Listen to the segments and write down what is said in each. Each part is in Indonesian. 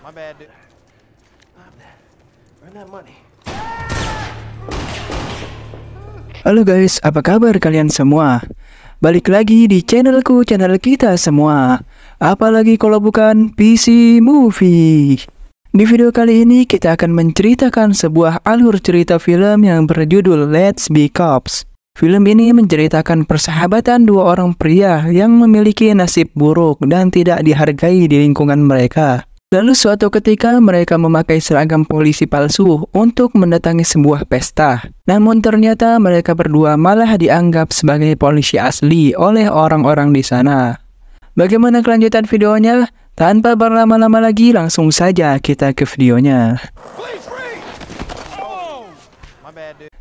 My bad, dude. Earn that money. Halo guys, apa kabar kalian semua? Balik lagi di channel kita semua. Apalagi kalau bukan PC Movie. Di video kali ini kita akan menceritakan sebuah alur cerita film yang berjudul Let's Be Cops. Film ini menceritakan persahabatan dua orang pria yang memiliki nasib buruk dan tidak dihargai di lingkungan mereka. Lalu suatu ketika mereka memakai seragam polisi palsu untuk mendatangi sebuah pesta. Namun ternyata mereka berdua malah dianggap sebagai polisi asli oleh orang-orang di sana. Bagaimana kelanjutan videonya? Tanpa berlama-lama lagi, langsung saja kita ke videonya.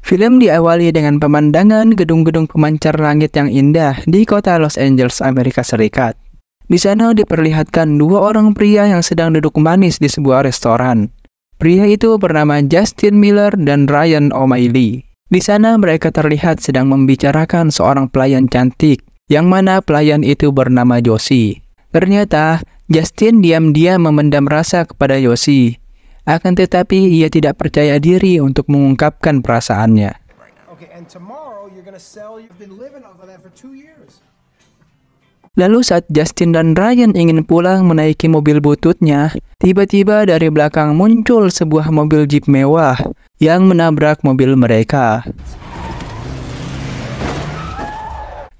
Film diawali dengan pemandangan gedung-gedung pemancar langit yang indah di kota Los Angeles, Amerika Serikat. Di sana diperlihatkan dua orang pria yang sedang duduk manis di sebuah restoran. Pria itu bernama Justin Miller dan Ryan O'Malley. Di sana mereka terlihat sedang membicarakan seorang pelayan cantik, yang mana pelayan itu bernama Josie. Ternyata, Justin diam-diam memendam rasa kepada Josie. Akan tetapi, ia tidak percaya diri untuk mengungkapkan perasaannya. Lalu saat Justin dan Ryan ingin pulang menaiki mobil bututnya, tiba-tiba dari belakang muncul sebuah mobil jeep mewah yang menabrak mobil mereka.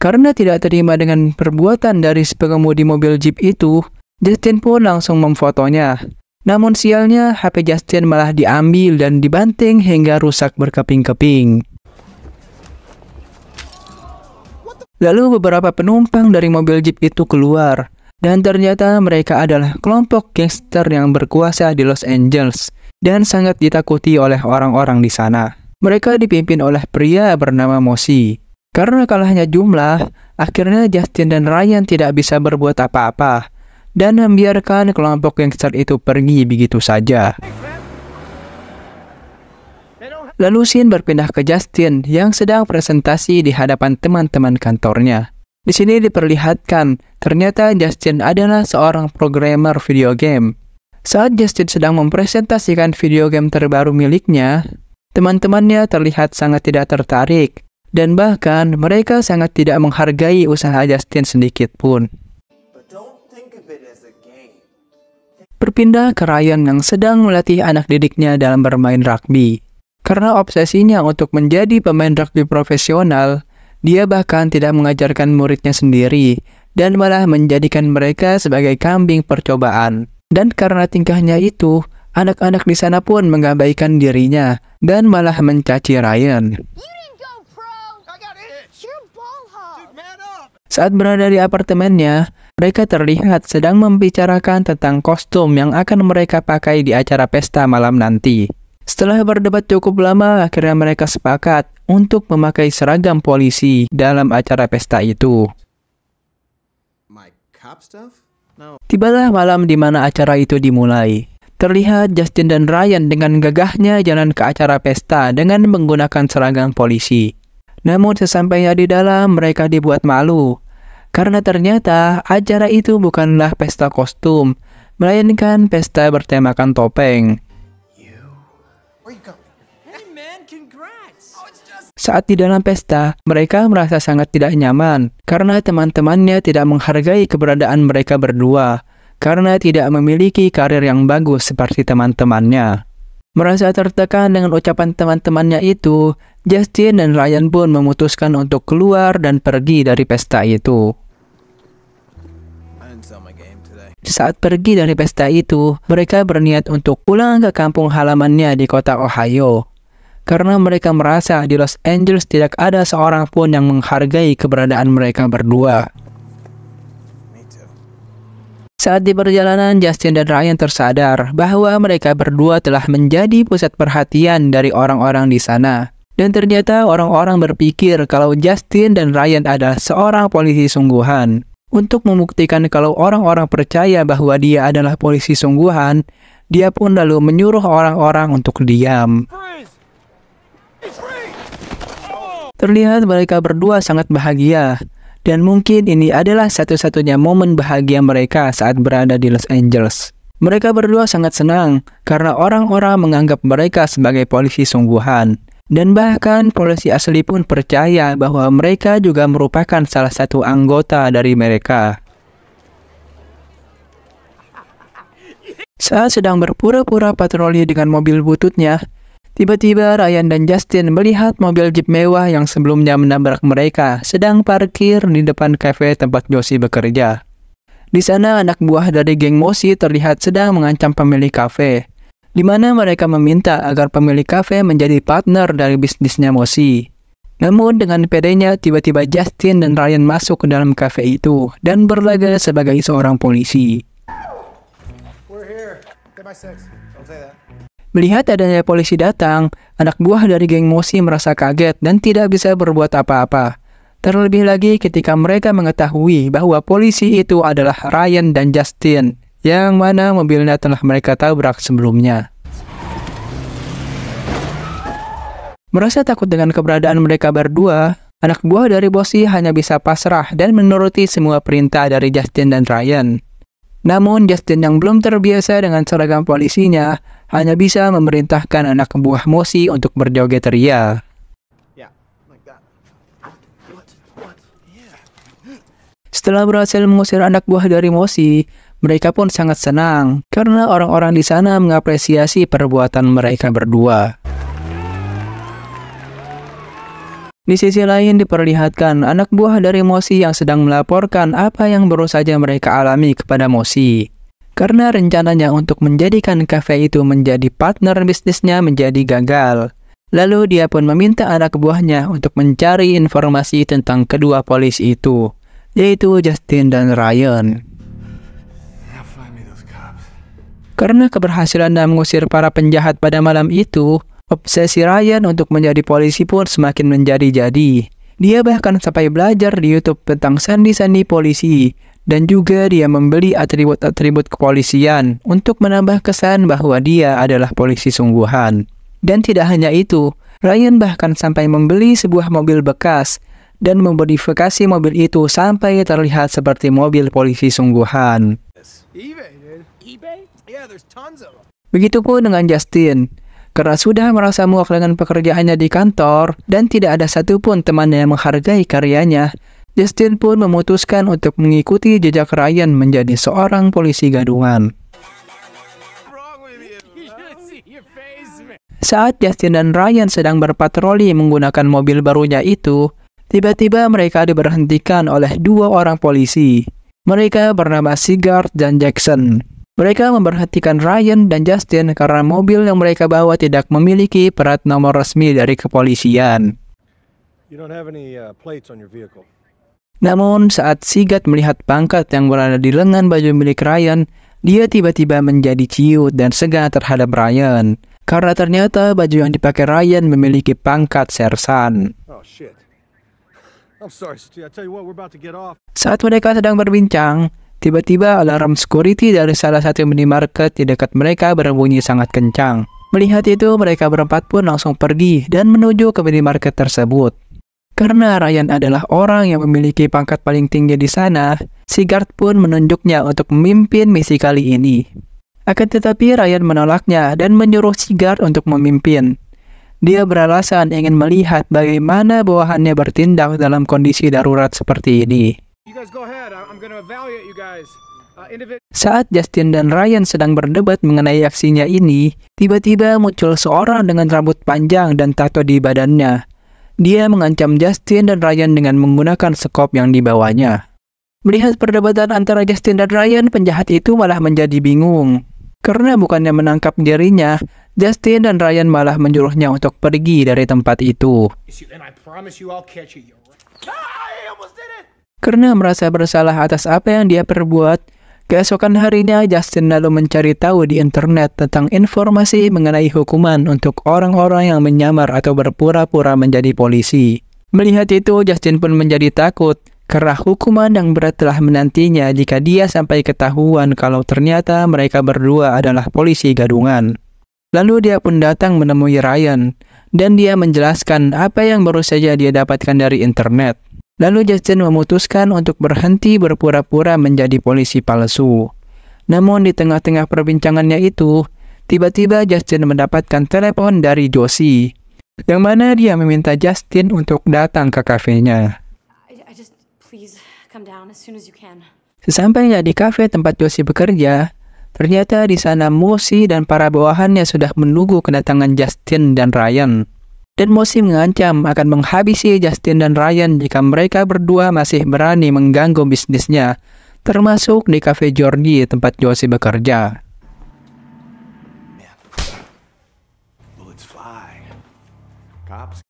Karena tidak terima dengan perbuatan dari si pengemudi mobil jeep itu, Justin pun langsung memfotonya. Namun sialnya, HP Justin malah diambil dan dibanting hingga rusak berkeping-keping. Lalu beberapa penumpang dari mobil jeep itu keluar, dan ternyata mereka adalah kelompok gangster yang berkuasa di Los Angeles dan sangat ditakuti oleh orang-orang di sana. Mereka dipimpin oleh pria bernama Mosi. Karena kalahnya jumlah, akhirnya Justin dan Ryan tidak bisa berbuat apa-apa dan membiarkan kelompok gangster itu pergi begitu saja. Lalu scene berpindah ke Justin yang sedang presentasi di hadapan teman-teman kantornya. Di sini diperlihatkan, ternyata Justin adalah seorang programmer video game. Saat Justin sedang mempresentasikan video game terbaru miliknya, teman-temannya terlihat sangat tidak tertarik, dan bahkan mereka sangat tidak menghargai usaha Justin sedikit pun. Berpindah ke Ryan yang sedang melatih anak didiknya dalam bermain rugby. Karena obsesinya untuk menjadi pemain rugby profesional, dia bahkan tidak mengajarkan muridnya sendiri dan malah menjadikan mereka sebagai kambing percobaan. Dan karena tingkahnya itu, anak-anak di sana pun mengabaikan dirinya dan malah mencaci Ryan. Saat berada di apartemennya, mereka terlihat sedang membicarakan tentang kostum yang akan mereka pakai di acara pesta malam nanti. Setelah berdebat cukup lama, akhirnya mereka sepakat untuk memakai seragam polisi dalam acara pesta itu. Tibalah malam di mana acara itu dimulai. Terlihat Justin dan Ryan dengan gagahnya jalan ke acara pesta dengan menggunakan seragam polisi. Namun sesampainya di dalam, mereka dibuat malu. Karena ternyata acara itu bukanlah pesta kostum, melainkan pesta bertemakan topeng. Saat di dalam pesta, mereka merasa sangat tidak nyaman karena teman-temannya tidak menghargai keberadaan mereka berdua karena tidak memiliki karir yang bagus seperti teman-temannya. Merasa tertekan dengan ucapan teman-temannya itu, Justin dan Ryan pun memutuskan untuk keluar dan pergi dari pesta itu. Saat pergi dari pesta itu, mereka berniat untuk pulang ke kampung halamannya di kota Ohio. Karena mereka merasa di Los Angeles tidak ada seorang pun yang menghargai keberadaan mereka berdua. Saat di perjalanan, Justin dan Ryan tersadar bahwa mereka berdua telah menjadi pusat perhatian dari orang-orang di sana. Dan ternyata orang-orang berpikir kalau Justin dan Ryan adalah seorang polisi sungguhan. Untuk membuktikan kalau orang-orang percaya bahwa dia adalah polisi sungguhan, dia pun lalu menyuruh orang-orang untuk diam. Terlihat mereka berdua sangat bahagia, dan mungkin ini adalah satu-satunya momen bahagia mereka saat berada di Los Angeles. Mereka berdua sangat senang karena orang-orang menganggap mereka sebagai polisi sungguhan. Dan bahkan polisi asli pun percaya bahwa mereka juga merupakan salah satu anggota dari mereka. Saat sedang berpura-pura patroli dengan mobil bututnya, tiba-tiba Ryan dan Justin melihat mobil Jeep mewah yang sebelumnya menabrak mereka sedang parkir di depan kafe tempat Josie bekerja. Di sana anak buah dari geng Mosi terlihat sedang mengancam pemilik kafe, di mana mereka meminta agar pemilik kafe menjadi partner dari bisnisnya Mosi. Namun dengan pedenya tiba-tiba Justin dan Ryan masuk ke dalam kafe itu dan berlaga sebagai seorang polisi. Melihat adanya polisi datang, anak buah dari geng Mosi merasa kaget dan tidak bisa berbuat apa-apa. Terlebih lagi ketika mereka mengetahui bahwa polisi itu adalah Ryan dan Justin, yang mana mobilnya telah mereka tabrak sebelumnya. Merasa takut dengan keberadaan mereka berdua, anak buah dari Mosi hanya bisa pasrah dan menuruti semua perintah dari Justin dan Ryan. Namun Justin yang belum terbiasa dengan seragam polisinya hanya bisa memerintahkan anak buah Mosi untuk berjoget ria. Setelah berhasil mengusir anak buah dari Mosi, mereka pun sangat senang karena orang-orang di sana mengapresiasi perbuatan mereka berdua. Di sisi lain diperlihatkan anak buah dari Mosi yang sedang melaporkan apa yang baru saja mereka alami kepada Mosi. Karena rencananya untuk menjadikan kafe itu menjadi partner bisnisnya menjadi gagal. Lalu dia pun meminta anak buahnya untuk mencari informasi tentang kedua polisi itu, yaitu Justin dan Ryan. Karena keberhasilannya mengusir para penjahat pada malam itu, obsesi Ryan untuk menjadi polisi pun semakin menjadi-jadi. Dia bahkan sampai belajar di YouTube tentang sandi-sandi polisi, dan juga dia membeli atribut-atribut kepolisian untuk menambah kesan bahwa dia adalah polisi sungguhan. Dan tidak hanya itu, Ryan bahkan sampai membeli sebuah mobil bekas dan memodifikasi mobil itu sampai terlihat seperti mobil polisi sungguhan. Begitupun dengan Justin. Karena sudah merasa muak dengan pekerjaannya di kantor dan tidak ada satupun temannya yang menghargai karyanya, Justin pun memutuskan untuk mengikuti jejak Ryan menjadi seorang polisi gadungan. Saat Justin dan Ryan sedang berpatroli menggunakan mobil barunya itu, tiba-tiba mereka diberhentikan oleh dua orang polisi. Mereka bernama Sigard dan Jackson. Mereka memberhentikan Ryan dan Justin karena mobil yang mereka bawa tidak memiliki plat nomor resmi dari kepolisian. Namun saat Sigard melihat pangkat yang berada di lengan baju milik Ryan, dia tiba-tiba menjadi ciut dan segan terhadap Ryan. Karena ternyata baju yang dipakai Ryan memiliki pangkat sersan. Saat mereka sedang berbincang, tiba-tiba alarm security dari salah satu minimarket di dekat mereka berbunyi sangat kencang. Melihat itu, mereka berempat pun langsung pergi dan menuju ke minimarket tersebut. Karena Ryan adalah orang yang memiliki pangkat paling tinggi di sana, Sigard pun menunjuknya untuk memimpin misi kali ini. Akan tetapi Ryan menolaknya dan menyuruh Sigard untuk memimpin. Dia beralasan ingin melihat bagaimana bawahannya bertindak dalam kondisi darurat seperti ini. Saat Justin dan Ryan sedang berdebat mengenai aksinya ini, tiba-tiba muncul seorang dengan rambut panjang dan tato di badannya. Dia mengancam Justin dan Ryan dengan menggunakan sekop yang dibawanya. Melihat perdebatan antara Justin dan Ryan, penjahat itu malah menjadi bingung. Karena bukannya menangkap dirinya, Justin dan Ryan malah menyuruhnya untuk pergi dari tempat itu. Karena merasa bersalah atas apa yang dia perbuat, keesokan harinya Justin lalu mencari tahu di internet tentang informasi mengenai hukuman untuk orang-orang yang menyamar atau berpura-pura menjadi polisi. Melihat itu, Justin pun menjadi takut karena hukuman yang berat telah menantinya jika dia sampai ketahuan kalau ternyata mereka berdua adalah polisi gadungan. Lalu dia pun datang menemui Ryan, dan dia menjelaskan apa yang baru saja dia dapatkan dari internet. Lalu Justin memutuskan untuk berhenti berpura-pura menjadi polisi palsu. Namun di tengah-tengah perbincangannya itu, tiba-tiba Justin mendapatkan telepon dari Josie, yang mana dia meminta Justin untuk datang ke kafenya. Please come down as soon as you can. Sesampainya di kafe tempat Josie bekerja, ternyata di sana Mosi dan para bawahannya sudah menunggu kedatangan Justin dan Ryan. Dan Mosi mengancam akan menghabisi Justin dan Ryan jika mereka berdua masih berani mengganggu bisnisnya, termasuk di kafe Jordi tempat Josie bekerja.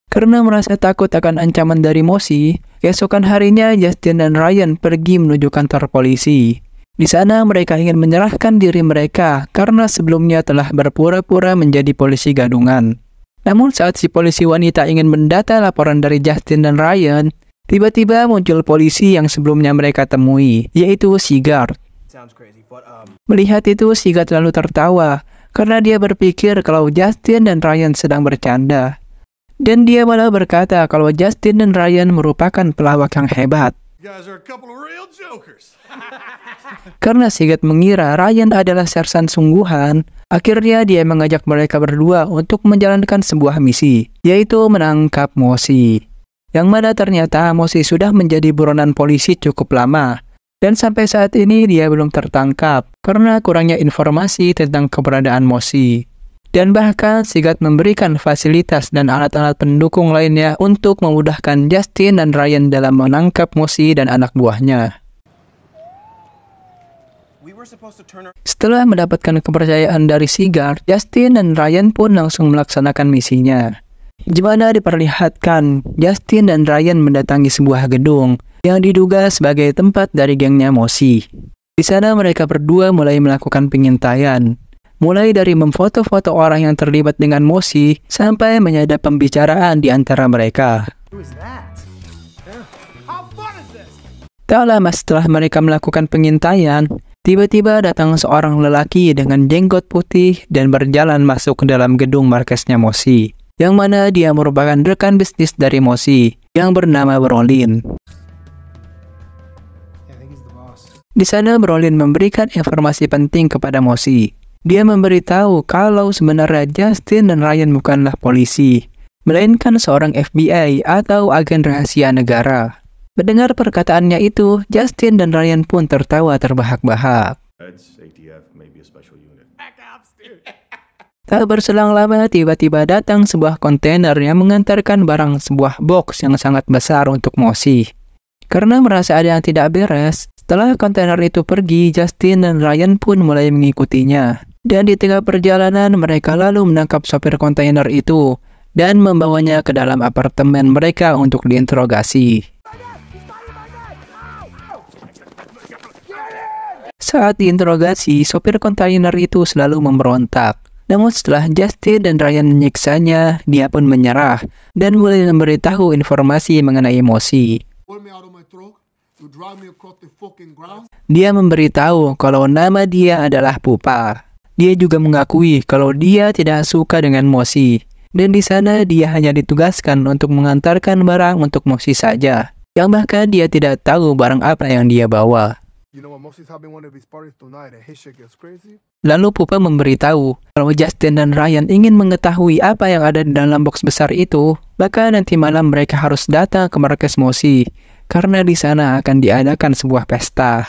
Karena merasa takut akan ancaman dari Mosi, keesokan harinya Justin dan Ryan pergi menuju kantor polisi. Di sana mereka ingin menyerahkan diri mereka karena sebelumnya telah berpura-pura menjadi polisi gadungan. Namun saat si polisi wanita ingin mendata laporan dari Justin dan Ryan, tiba-tiba muncul polisi yang sebelumnya mereka temui, yaitu Sigard. Melihat itu, Sigard lalu tertawa karena dia berpikir kalau Justin dan Ryan sedang bercanda. Dan dia malah berkata kalau Justin dan Ryan merupakan pelawak yang hebat. Karena Sigard mengira Ryan adalah sersan sungguhan, akhirnya dia mengajak mereka berdua untuk menjalankan sebuah misi, yaitu menangkap Mosi. Yang mana ternyata Mosi sudah menjadi buronan polisi cukup lama, dan sampai saat ini dia belum tertangkap karena kurangnya informasi tentang keberadaan Mosi. Dan bahkan Sigard memberikan fasilitas dan alat-alat pendukung lainnya untuk memudahkan Justin dan Ryan dalam menangkap Mosi dan anak buahnya. Setelah mendapatkan kepercayaan dari Sigard, Justin dan Ryan pun langsung melaksanakan misinya. Di mana diperlihatkan Justin dan Ryan mendatangi sebuah gedung yang diduga sebagai tempat dari gengnya Mosi. Di sana mereka berdua mulai melakukan pengintaian. Mulai dari memfoto-foto orang yang terlibat dengan Mosi sampai menyadap pembicaraan di antara mereka. Tak lama setelah mereka melakukan pengintaian, tiba-tiba datang seorang lelaki dengan jenggot putih dan berjalan masuk ke dalam gedung markasnya Mosi, yang mana dia merupakan rekan bisnis dari Mosi yang bernama Brolin. Di sana Brolin memberikan informasi penting kepada Mosi. Dia memberitahu kalau sebenarnya Justin dan Ryan bukanlah polisi, melainkan seorang FBI atau agen rahasia negara. Mendengar perkataannya itu, Justin dan Ryan pun tertawa terbahak-bahak. Tak berselang lama, tiba-tiba datang sebuah kontainer yang mengantarkan barang sebuah box yang sangat besar untuk Mosi. Karena merasa ada yang tidak beres, setelah kontainer itu pergi, Justin dan Ryan pun mulai mengikutinya. Dan di tengah perjalanan, mereka lalu menangkap sopir kontainer itu dan membawanya ke dalam apartemen mereka untuk diinterogasi. Saat diinterogasi, sopir kontainer itu selalu memberontak. Namun setelah Justin dan Ryan menyiksanya, dia pun menyerah dan mulai memberitahu informasi mengenai Mosi. Dia memberitahu kalau nama dia adalah Pupa. Dia juga mengakui kalau dia tidak suka dengan Mosi, dan di sana dia hanya ditugaskan untuk mengantarkan barang untuk Mosi saja, yang bahkan dia tidak tahu barang apa yang dia bawa. Lalu Pupa memberitahu kalau Justin dan Ryan ingin mengetahui apa yang ada di dalam box besar itu, maka nanti malam mereka harus datang ke markas Mosi, karena di sana akan diadakan sebuah pesta.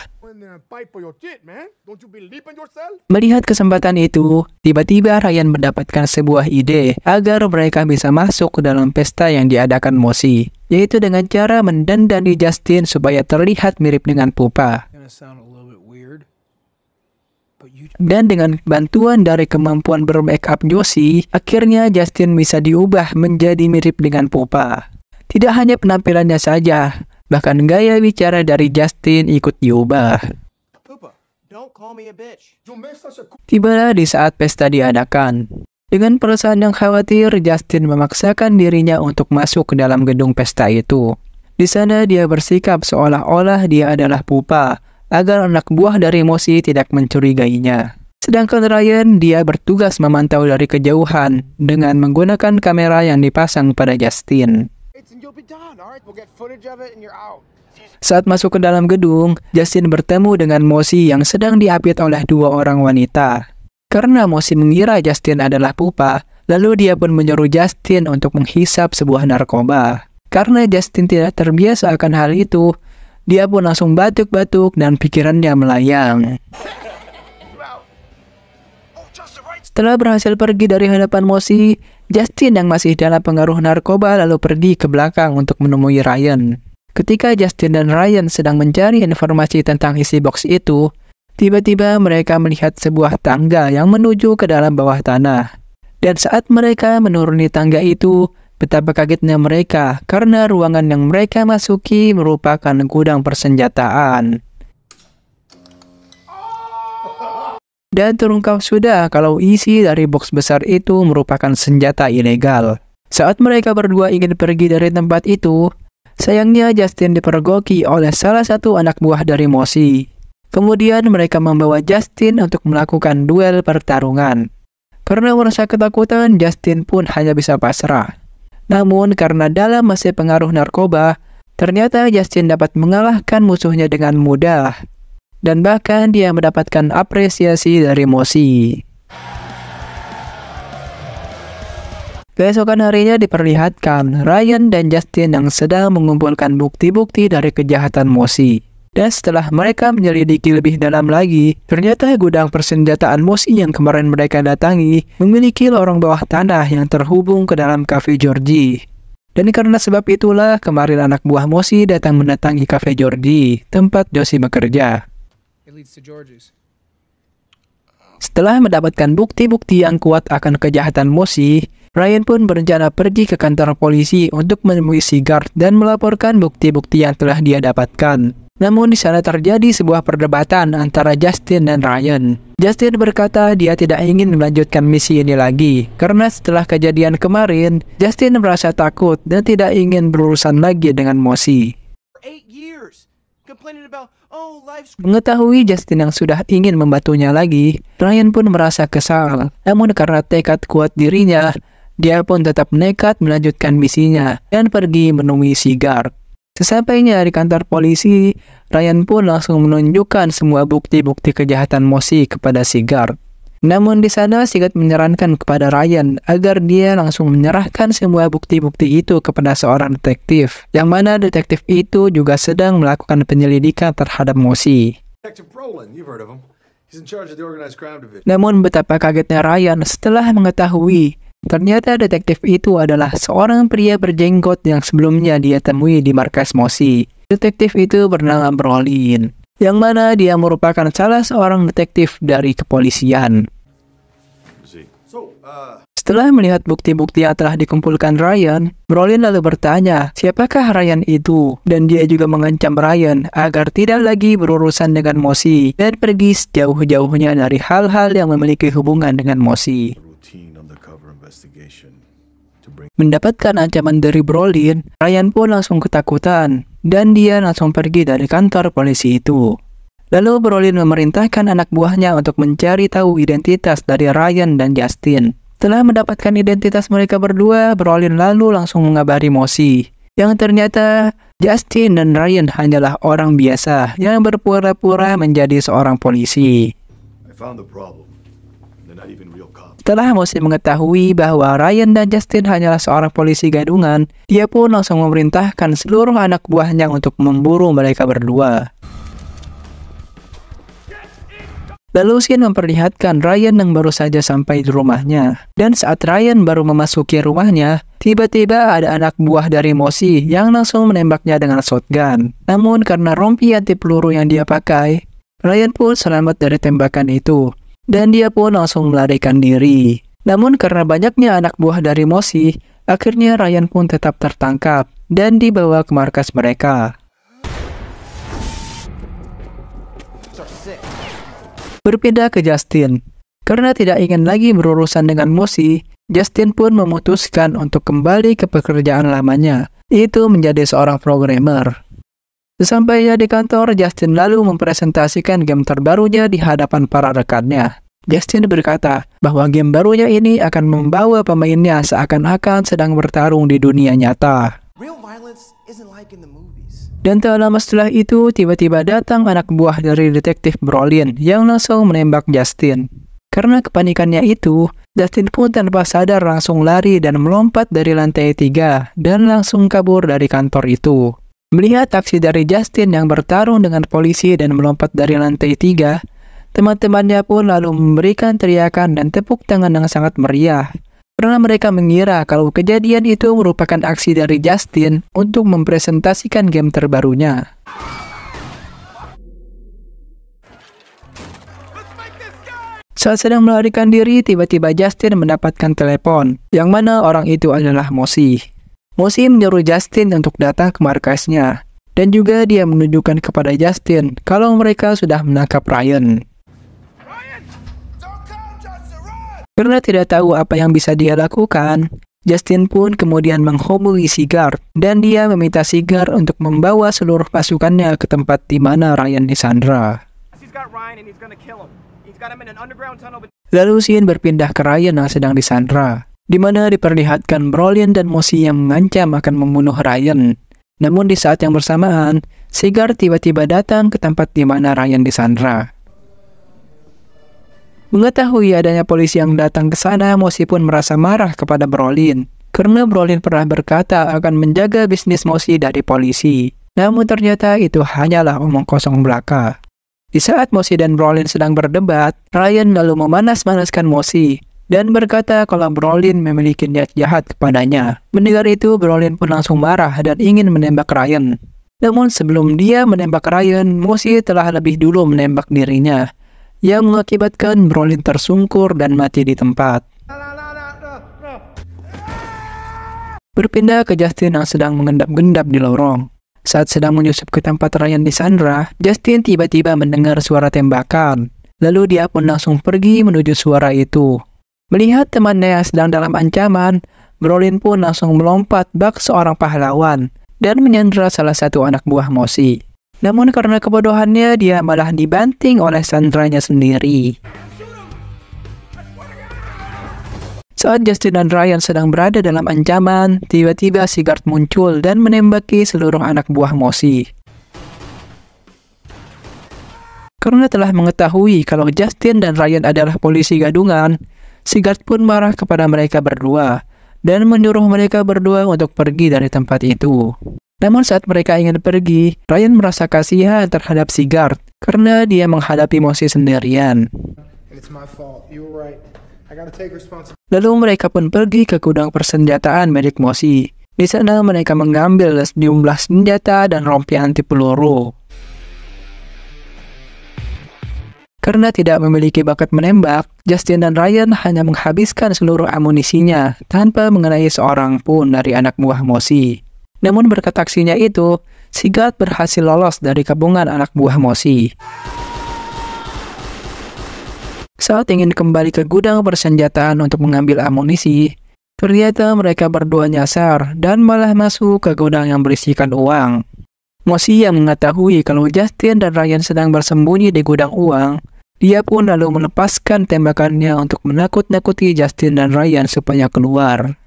Melihat kesempatan itu, tiba-tiba Ryan mendapatkan sebuah ide agar mereka bisa masuk ke dalam pesta yang diadakan Mosi, yaitu dengan cara mendandani Justin supaya terlihat mirip dengan Pupa. Dan dengan bantuan dari kemampuan bermake up Josie, akhirnya Justin bisa diubah menjadi mirip dengan Pupa. Tidak hanya penampilannya saja, bahkan gaya bicara dari Justin ikut diubah. Tibalah di saat pesta diadakan. Dengan perasaan yang khawatir, Justin memaksakan dirinya untuk masuk ke dalam gedung pesta itu. Di sana dia bersikap seolah-olah dia adalah Pupa, agar anak buah dari Mosi tidak mencurigainya. Sedangkan Ryan, dia bertugas memantau dari kejauhan dengan menggunakan kamera yang dipasang pada Justin. Saat masuk ke dalam gedung, Justin bertemu dengan Mosi yang sedang diapit oleh dua orang wanita. Karena Mosi mengira Justin adalah pupa, lalu dia pun menyuruh Justin untuk menghisap sebuah narkoba. Karena Justin tidak terbiasa akan hal itu, dia pun langsung batuk-batuk dan pikirannya melayang. Setelah berhasil pergi dari hadapan Mosi, Justin yang masih dalam pengaruh narkoba lalu pergi ke belakang untuk menemui Ryan. Ketika Justin dan Ryan sedang mencari informasi tentang isi box itu, tiba-tiba mereka melihat sebuah tangga yang menuju ke dalam bawah tanah. Dan saat mereka menuruni tangga itu, betapa kagetnya mereka karena ruangan yang mereka masuki merupakan gudang persenjataan. Dan terungkap sudah kalau isi dari box besar itu merupakan senjata ilegal. Saat mereka berdua ingin pergi dari tempat itu, sayangnya Justin dipergoki oleh salah satu anak buah dari Mosi. Kemudian mereka membawa Justin untuk melakukan duel pertarungan. Karena merasa ketakutan, Justin pun hanya bisa pasrah. Namun karena dalam masih pengaruh narkoba, ternyata Justin dapat mengalahkan musuhnya dengan mudah. Dan bahkan dia mendapatkan apresiasi dari Mosi. Keesokan harinya diperlihatkan Ryan dan Justin yang sedang mengumpulkan bukti-bukti dari kejahatan Mosi. Dan setelah mereka menyelidiki lebih dalam lagi, ternyata gudang persenjataan Mosi yang kemarin mereka datangi memiliki lorong bawah tanah yang terhubung ke dalam Cafe Georgie. Dan karena sebab itulah kemarin anak buah Mosi datang mendatangi Cafe Georgie, tempat Josie bekerja. Setelah mendapatkan bukti-bukti yang kuat akan kejahatan Mosi, Ryan pun berencana pergi ke kantor polisi untuk menemui Sigurd dan melaporkan bukti-bukti yang telah dia dapatkan. Namun di sana terjadi sebuah perdebatan antara Justin dan Ryan. Justin berkata dia tidak ingin melanjutkan misi ini lagi, karena setelah kejadian kemarin, Justin merasa takut dan tidak ingin berurusan lagi dengan Mosi. Mengetahui Justin yang sudah ingin membantunya lagi, Ryan pun merasa kesal. Namun karena tekad kuat dirinya, dia pun tetap nekat melanjutkan misinya dan pergi menemui Sigurd. Sesampainya di kantor polisi, Ryan pun langsung menunjukkan semua bukti-bukti kejahatan Mosi kepada Sigurd. Namun di sana Sigurd menyarankan kepada Ryan agar dia langsung menyerahkan semua bukti-bukti itu kepada seorang detektif, yang mana detektif itu juga sedang melakukan penyelidikan terhadap Mosi. Namun betapa kagetnya Ryan setelah mengetahui ternyata detektif itu adalah seorang pria berjenggot yang sebelumnya dia temui di markas Mosi. Detektif itu bernama Brolin, yang mana dia merupakan salah seorang detektif dari kepolisian. Setelah melihat bukti-bukti yang telah dikumpulkan Ryan, Brolin lalu bertanya siapakah Ryan itu, dan dia juga mengancam Ryan agar tidak lagi berurusan dengan Mosi dan pergi sejauh-jauhnya dari hal-hal yang memiliki hubungan dengan Mosi. Mendapatkan ancaman dari Brolin, Ryan pun langsung ketakutan dan dia langsung pergi dari kantor polisi itu. Lalu Brolin memerintahkan anak buahnya untuk mencari tahu identitas dari Ryan dan Justin. Setelah mendapatkan identitas mereka berdua, Brolin lalu langsung mengabari Mosi, yang ternyata Justin dan Ryan hanyalah orang biasa yang berpura-pura menjadi seorang polisi. Setelah Mosi mengetahui bahwa Ryan dan Justin hanyalah seorang polisi gadungan, dia pun langsung memerintahkan seluruh anak buahnya untuk memburu mereka berdua. Lalu Sin memperlihatkan Ryan yang baru saja sampai di rumahnya. Dan saat Ryan baru memasuki rumahnya, tiba-tiba ada anak buah dari Mosi yang langsung menembaknya dengan shotgun. Namun karena rompi anti peluru yang dia pakai, Ryan pun selamat dari tembakan itu. Dan dia pun langsung melarikan diri. Namun karena banyaknya anak buah dari Mosi, akhirnya Ryan pun tetap tertangkap dan dibawa ke markas mereka. Berpindah ke Justin. Karena tidak ingin lagi berurusan dengan Mosi, Justin pun memutuskan untuk kembali ke pekerjaan lamanya, yaitu menjadi seorang programmer. Sesampainya di kantor, Justin lalu mempresentasikan game terbarunya di hadapan para rekannya. Justin berkata bahwa game barunya ini akan membawa pemainnya seakan-akan sedang bertarung di dunia nyata. Real violence isn't like in the movies. Dan tak lama setelah itu, tiba-tiba datang anak buah dari detektif Brolin yang langsung menembak Justin. Karena kepanikannya itu, Justin pun tanpa sadar langsung lari dan melompat dari lantai 3 dan langsung kabur dari kantor itu. Melihat aksi dari Justin yang bertarung dengan polisi dan melompat dari lantai 3, teman-temannya pun lalu memberikan teriakan dan tepuk tangan yang sangat meriah. Karena mereka mengira kalau kejadian itu merupakan aksi dari Justin untuk mempresentasikan game terbarunya. Saat sedang melarikan diri, tiba-tiba Justin mendapatkan telepon, yang mana orang itu adalah Mosi. Mosi menyuruh Justin untuk datang ke markasnya, dan juga dia menunjukkan kepada Justin kalau mereka sudah menangkap Ryan. Karena tidak tahu apa yang bisa dia lakukan, Justin pun kemudian menghubungi Sigurd dan dia meminta Sigurd untuk membawa seluruh pasukannya ke tempat di mana Ryan disandra. Lalu scene berpindah ke Ryan yang sedang disandra, di mana diperlihatkan Brolin dan Mosi yang mengancam akan membunuh Ryan. Namun di saat yang bersamaan, Sigurd tiba-tiba datang ke tempat di mana Ryan disandra. Mengetahui adanya polisi yang datang ke sana, Mosi pun merasa marah kepada Brolin. Karena Brolin pernah berkata akan menjaga bisnis Mosi dari polisi. Namun ternyata itu hanyalah omong kosong belaka. Di saat Mosi dan Brolin sedang berdebat, Ryan lalu memanas-manaskan Mosi dan berkata kalau Brolin memiliki niat jahat kepadanya. Mendengar itu, Brolin pun langsung marah dan ingin menembak Ryan. Namun sebelum dia menembak Ryan, Mosi telah lebih dulu menembak dirinya, yang mengakibatkan Brolin tersungkur dan mati di tempat. Berpindah ke Justin yang sedang mengendap-gendap di lorong. Saat sedang menyusup ke tempat Ryan disandra, Justin tiba-tiba mendengar suara tembakan. Lalu dia pun langsung pergi menuju suara itu. Melihat temannya yang sedang dalam ancaman, Brolin pun langsung melompat bak seorang pahlawan dan menyandra salah satu anak buah Mosi. Namun karena kebodohannya, dia malah dibanting oleh sandranya sendiri. Saat Justin dan Ryan sedang berada dalam ancaman, tiba-tiba Sigurd muncul dan menembaki seluruh anak buah Mosi. Karena telah mengetahui kalau Justin dan Ryan adalah polisi gadungan, Sigurd pun marah kepada mereka berdua dan menyuruh mereka berdua untuk pergi dari tempat itu. Namun saat mereka ingin pergi, Ryan merasa kasihan terhadap Sigurd karena dia menghadapi Mosi sendirian. Lalu mereka pun pergi ke gudang persenjataan milik Mosi. Di sana mereka mengambil sejumlah senjata dan rompi anti peluru. Karena tidak memiliki bakat menembak, Justin dan Ryan hanya menghabiskan seluruh amunisinya tanpa mengenai seorang pun dari anak buah Mosi. Namun berkat aksinya itu, Sigurd berhasil lolos dari gabungan anak buah Mosi. Saat ingin kembali ke gudang persenjataan untuk mengambil amunisi, ternyata mereka berdua nyasar dan malah masuk ke gudang yang berisikan uang. Mosi yang mengetahui kalau Justin dan Ryan sedang bersembunyi di gudang uang, dia pun lalu melepaskan tembakannya untuk menakut-nakuti Justin dan Ryan supaya keluar.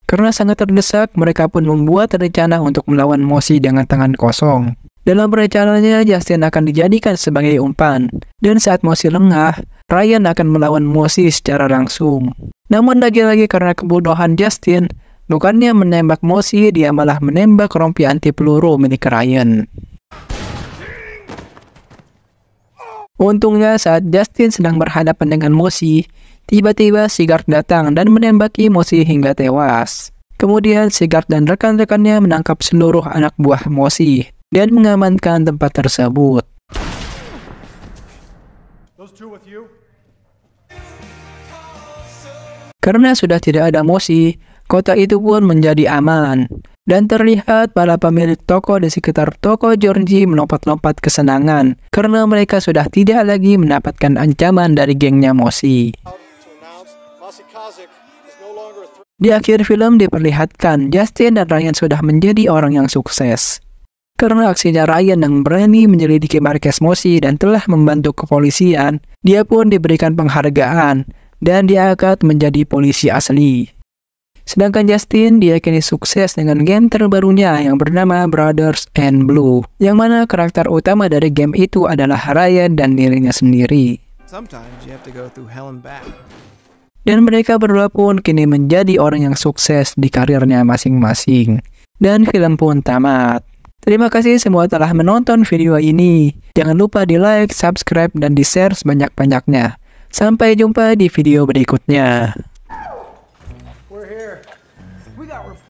Karena sangat terdesak, mereka pun membuat rencana untuk melawan Mosi dengan tangan kosong. Dalam rencananya, Justin akan dijadikan sebagai umpan. Dan saat Mosi lengah, Ryan akan melawan Mosi secara langsung. Namun lagi-lagi karena kebodohan Justin, bukannya menembak Mosi, dia malah menembak rompi anti peluru milik Ryan. Untungnya saat Justin sedang berhadapan dengan Mosi, tiba-tiba Sigurd datang dan menembaki Mosi hingga tewas. Kemudian Sigurd dan rekan-rekannya menangkap seluruh anak buah Mosi dan mengamankan tempat tersebut. Karena sudah tidak ada Mosi, kota itu pun menjadi aman. Dan terlihat para pemilik toko di sekitar toko Georgie melompat-lompat kesenangan karena mereka sudah tidak lagi mendapatkan ancaman dari gengnya Mosi. Di akhir film diperlihatkan Justin dan Ryan sudah menjadi orang yang sukses. Karena aksinya Ryan yang berani menyelidiki markas Mosi dan telah membantu kepolisian, dia pun diberikan penghargaan dan diangkat menjadi polisi asli. Sedangkan Justin diyakini sukses dengan game terbarunya yang bernama Brothers and Blue, yang mana karakter utama dari game itu adalah Ryan dan dirinya sendiri. Sometimes you have to go through hell and back. Dan mereka berdua pun kini menjadi orang yang sukses di karirnya masing-masing. Dan film pun tamat. Terima kasih semua telah menonton video ini. Jangan lupa di like, subscribe, dan di share sebanyak-banyaknya. Sampai jumpa di video berikutnya.